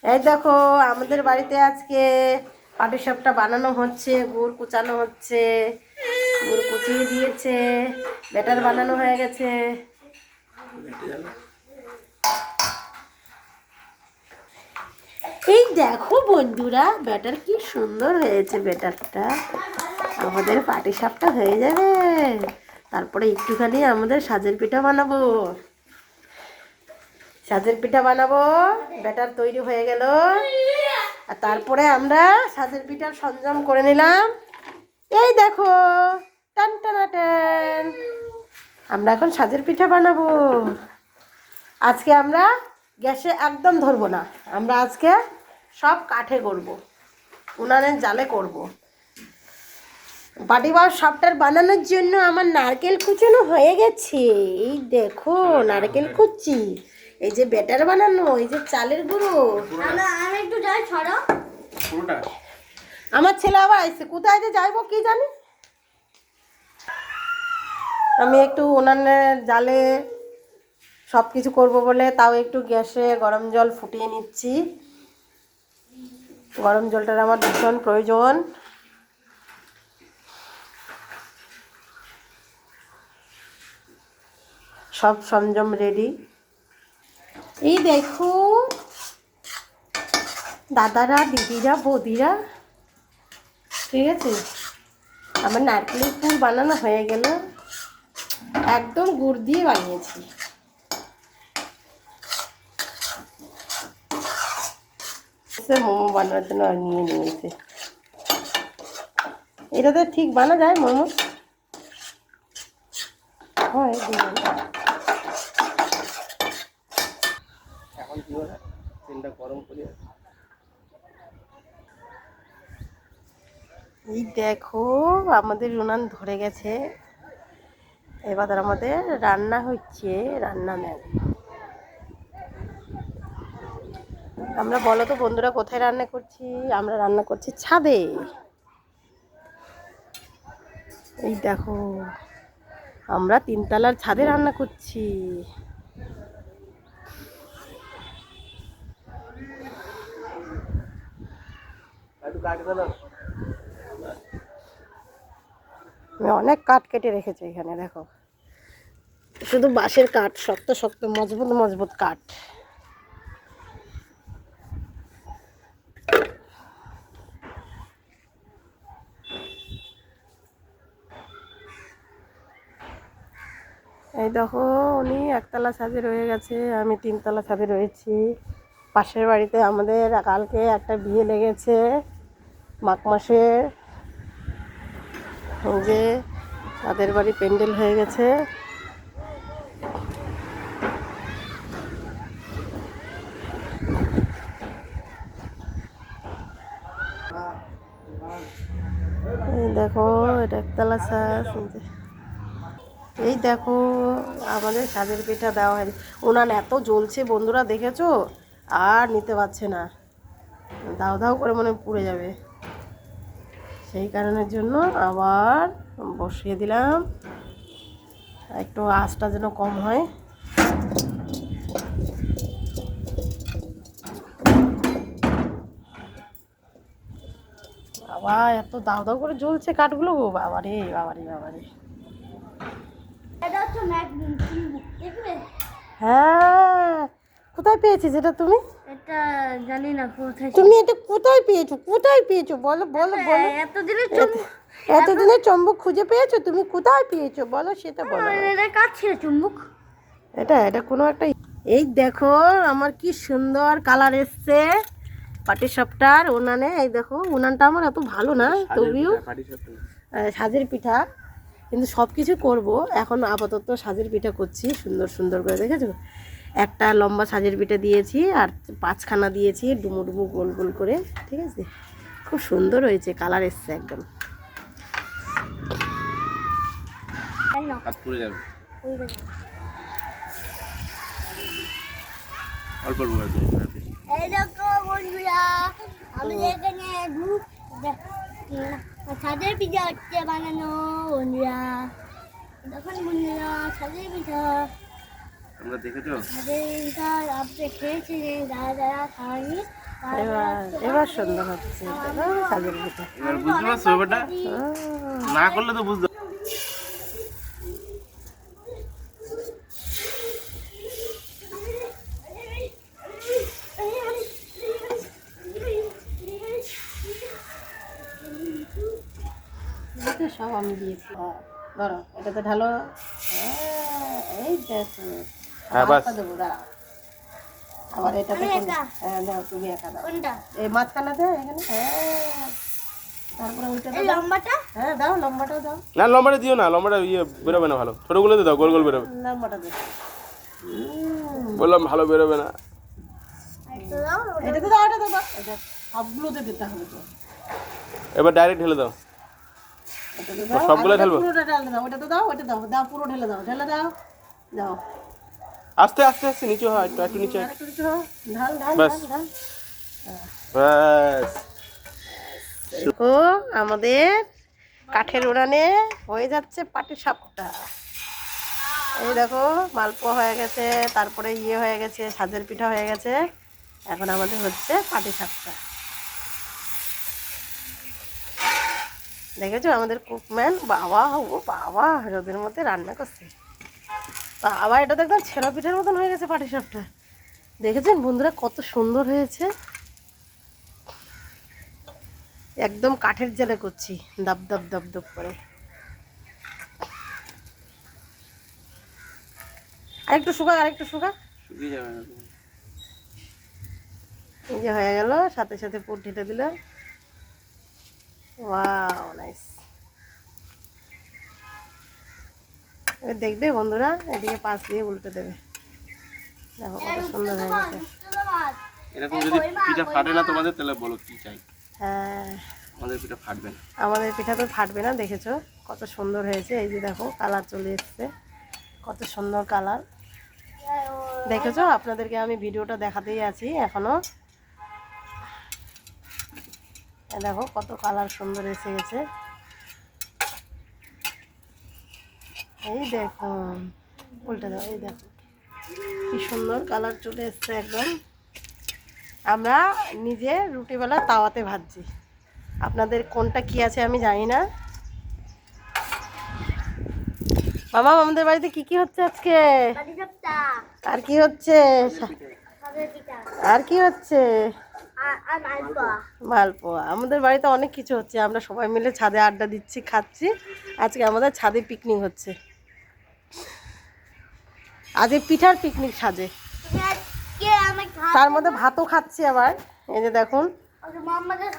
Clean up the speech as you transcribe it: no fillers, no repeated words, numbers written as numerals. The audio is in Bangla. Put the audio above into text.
এই দেখো আমাদের বাড়িতে আজকে পাটিসাপটা বানানো হচ্ছে, গুড় কুচানো হচ্ছে, গুড় কুচিয়ে দিয়েছে, ব্যাটার বানানো হয়ে গেছে। এই দেখো বন্ধুরা, ব্যাটার কি সুন্দর হয়েছে। ব্যাটারটা আমাদের পাটিসাপটা হয়ে যাবে, তারপরে একটুখানি আমাদের সাজের পিঠা বানাবো। সাজের পিঠা বানাবো, ব্যাটার তৈরি হয়ে গেল। আর তারপরে আমরা সাজের পিঠার সরঞ্জাম করে নিলাম। এই দেখো, টান টানা টান, আমরা এখন সাজের পিঠা বানাবো। আজকে আমরা গ্যাসে একদম ধরবো না, আমরা আজকে সব কাঠে করব, উনানের জালে করব। পাটিসাপটার বানানোর জন্য আমার নারকেল কুচানো হয়ে গেছে। এই দেখো নারকেল কুচি, এই যে ব্যাটার বানানো, এই যে চালের গুঁড়ো। আমি একটু যাই, ছড়ো। আমার ছেলে আবার আইছে, কোথায় যে যাইবো কি জানি। আমি একটু উনানের জালে সব কিছু করবো বলে তাও একটু গ্যাসে গরম জল ফুটিয়ে নিচ্ছি। গরম জলটার আমার ভীষণ প্রয়োজন। সব সরঞ্জাম রেডি। এই দেখো দাদারা, দিদিরা, বৌদিরা, ঠিক আছে, আমার নারকেলের পুর বানানো হয়ে গেল। একদম গুড় দিয়ে বানিয়েছি। মোমো বানানোর জন্য নিয়ে নিয়েছে। এটাতে ঠিক বানা যায় মোমো, হয়। এখন কি হয়, তেলটা গরম করে। এই দেখো আমাদের উনান ধরে গেছে, এবার আমাদের রান্না হচ্ছে, রান্না ম্যান। আমরা বলো তো বন্ধুরা কোথায় রান্না করছি? আমরা রান্না করছি ছাদে। এই দেখো আমরা 3 তলার ছাদে রান্না করছি। অনেক কাঠ কেটে রেখেছে এখানে, দেখো শুধু বাঁশের কাঠ, শক্ত শক্ত মজবুত মজবুত কাঠ। এই দেখো উনি 1 তলা ছাদে রয়ে গেছে, আমি 3 তলা ছাদে রয়েছি। পাশের বাড়িতে আমাদের কালকে একটা বিয়ে লেগেছে মাঘ মাসের, যে তাদের বাড়ি প্যান্ডেল হয়ে গেছে। এই দেখো এটা 1 তলা ছাদ। এই দেখো আমাদের সাজের পিঠা দেওয়া হয়নি, উনান এত জ্বলছে বন্ধুরা, দেখেছো? আর নিতে পারছে না, দাও দাও করে মনে পুড়ে যাবে। সেই কারণের জন্য আবার বসিয়ে দিলাম, একটু আঁচটা যেন কম হয়। আবার এত দাও দাও করে জ্বলছে কাঠগুলো, বাবারে বাবারে বাবারে। হ্যাঁ, কোথায় পেয়েছিস এটা তুমি? এটা জানি না কোথায়। তুমি এটা কোথায় পেয়েছো? কোথায় পেয়েছো বলো বলো বলো। এতদিনের চুম্বক খুঁজে পেয়েছো তুমি? কোথায় পেয়েছো বলো, সেটা বলো। এটা কাজ ছিল চুম্বক, এটা কোনো একটা। এই দেখো আমার কি সুন্দর কালার এসছে পাটিসাপটার উনানে। এই দেখো উনানটা আমার এত ভালো না, তবুও সাজের পিঠা কিন্তু সব কিছু করবো। এখন আপাতত সাজের পিঠা করছি সুন্দর সুন্দর করে, দেখেছো? একটা লম্বা সাজের পিঠা দিয়েছি আর 5খানা দিয়েছি ডুমো ডুমো গোল গোল করে, ঠিক আছে? খুব সুন্দর হয়েছে, কালার এসছে একদম। অল্প অল্প এই দেখো বন্ধুরা, আমি এখানে সাজের পিঠা হচ্ছে বানানো বন্ধুরা। দেখুন বন্ধুরা সাজের পিঠা, তোমরা দেখেছো? ছাদের আপনি খেয়েছিলেন দাদা খাওয়ানি এবার সুন্দর হচ্ছে সাজের পিঠা। এবার বুঝতে পারছো ব্যাপারটা? না করলে তো বুঝতে এটা সব আমি দিয়েছি। ধরো এটা তো ঢালো। এই দেখো হ্যাঁ, বাস। আরেকটা দেবো, দাঁড়াও। আবার এটাতে আমি একা। হ্যাঁ দাও, তুমি একা দাও। কোনটা এই মাঝখানে দাও এখানে। হ্যাঁ, তারপরে ওইটা এই দাও। লম্বাটা হ্যাঁ দাও, লম্বাটাও দাও। না, লম্বাটা দিও না, লম্বাটা বেরোবে না ভালো। ছোটগুলোতে দাও, গোল গোল বেরোবে। লম্বাটা দাও। বললাম ভালো বেরোবে না। একটু দাও এটাতে দাও, এটা দাও। এটা সবগুলোতে দিতে হবে তো। এবার ডাইরেক্ট ঢেলে দাও। এটাতে দাও, সবগুলো আর ঢালবো? পুরোটা ঢেলে দাও। ওটাতে দাও, ওটা দাও, দাও পুরো ঢেলে দাও, ঢেলে দাও, দাও। আস্তে আস্তে আস্তে নিচে হয়, একটু নিচে। আরেকটু দিতে হবে। ঢাল ঢাল বাস। ঢাল ঢাল। ব্যাস। দেখো আমাদের কাঠের উনানে হয়ে যাচ্ছে পাটিসাপটা। এই দেখো মালপোয়া হয়ে গেছে, তারপরে হয়ে গেছে, সাজের পিঠা হয়ে গেছে। এখন আমাদের হচ্ছে পাটিসাপটা। দেখেছো আমাদের কুকম্যান বাবা, ও বাবা রোদের মধ্যে রান্না করছে। বাবা, এটা তো একদম ছেঁড়া পিঠার মতন হয়ে গেছে পাটিসাপটা। দেখেছেন বন্ধুরা কত সুন্দর হয়েছে। একদম কাঠের জালে করছি, দাব দাব দাব দাব করে। আরেকটু শুকা, আরেকটু শুকা। শুকিয়ে যাবে না। এই যে হয়ে গেল, সাথে সাথে পুর ঢেলে দিল। Wow nice. এবার দেখবে বন্ধুরা, এদিকে পাশ দিয়ে উল্টে দেবে। দেখো কত সুন্দর হয়ে গেছে। এরকম যদি পিঠা ফাটে না তোমাদের, তাহলে বলো কি চাই। হ্যাঁ, আমাদের পিঠা ফাটবে না। আমাদের পিঠা তো ফাটবে না। দেখেছো কত সুন্দর হয়েছে। এই যে দেখো কালার চলে এসছে, কত সুন্দর কালার। দেখেছো, আপনাদেরকে আমি ভিডিওটা দেখাতেই আছি এখনো। দেখো কত কালার সুন্দর এসে গেছে। এই দেখুন, উল্টে দাও। এই দেখো কি সুন্দর কালার চলে এসছে একদম। আমরা নিজে রুটিবেলা তাওয়াতে ভাজছি। আপনাদের কোনটা কি আছে আমি জানি না। মামা, আমাদের বাড়িতে কি কি হচ্ছে আজকে? পাটিসাপটা আর কি হচ্ছে? ছাদের পিঠা আর কি হচ্ছে? আর মালপোয়া মালপোয়া। আমাদের বাড়িতে অনেক কিছু হচ্ছে। আমরা সবাই মিলে ছাদে আড্ডা দিচ্ছি, খাচ্ছি। আজকে আমাদের ছাদে পিকনিক হচ্ছে। আজকে পিঠার পিকনিক সাজে। তুমি আজকে আমাকে তার মধ্যে ভাতও খাচ্ছি আবার। এই যে দেখুন। মোহাম্মদের